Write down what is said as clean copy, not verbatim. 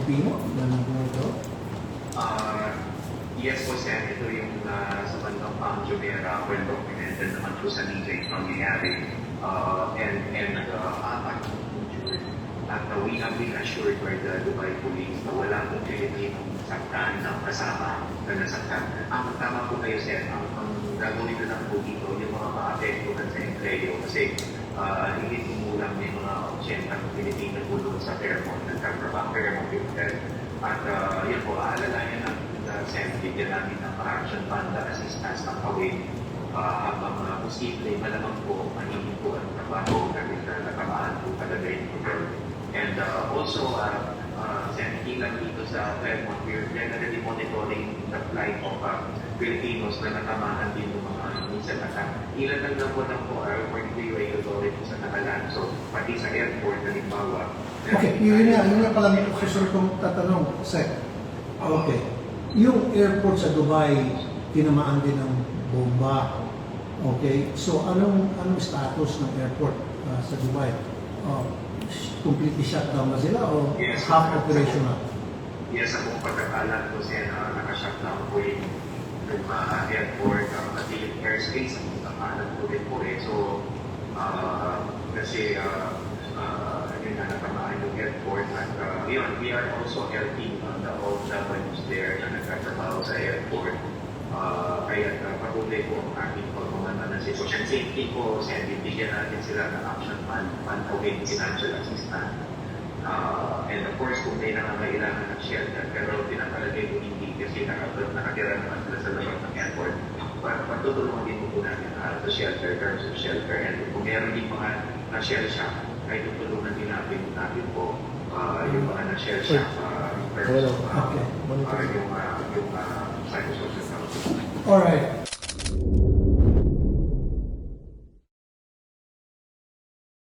Pilipino na nandito? Yes po, Sen. Ito yung sa bandang Pang Jumeirah, well documented naman po sa media yung nangyayari. At we have been assured by the Dubai Police na wala pong Pilipinong saktan na kasama na nasaktan. Ang tama po kayo, Sen, ang gagawin ko lang po dito yung mga maapektuhan sa Empleo kasi hindi tumulang may mga 80 ng Pilipino po doon sa Fairmont, nagkatrabaho Fairmont Hotel. At yun po, aalalayan ng Sen, bigyan namin ng correction fund assistance ng kawin habang posible, malamang po, maningin po ang trabaho dahil natamaan po talaga yung hotel. And also, Sen, hindi lang dito sa Fairmont, we're generally monitoring the flight of Filipinos na natamaan din ng mga minsan ilan lang po are working the UAE authority sa Nakalan. So, pati sa airport, halimbawa. Okay, yun nga pala yung susunod kong tatanong, Sec. Okay. Yung airport sa Dubai, tinamaan din ng bomba. Okay, so anong status ng airport sa Dubai? Completely shutdown na sila o yes, half operational? Yes, ang pagkakalan ko siya na nakashutdown po yung airport, pati yung airspace, ang pagkakalan ko din po eh. So, kasi yun na natamaan yung airport at yun, we are also helping the OFWs there na nagkatrabaho sa airport. Kaya patuloy po ang ating pagmamana ng sitwasyon. Safety po, bibigyan natin sila ng action plan, with financial assistance. And of course, kung may nangangailangan ng shelter, pero pinakalagay ko hindi kasi nakatira naman sila sa loob ng airport. Patutulungan din po natin sa shelter, terms of shelter. And kung meron din mga na-shell shock, ay tutulungan din natin po yung mga na-shell shock terms of yung psychosocial. Alright.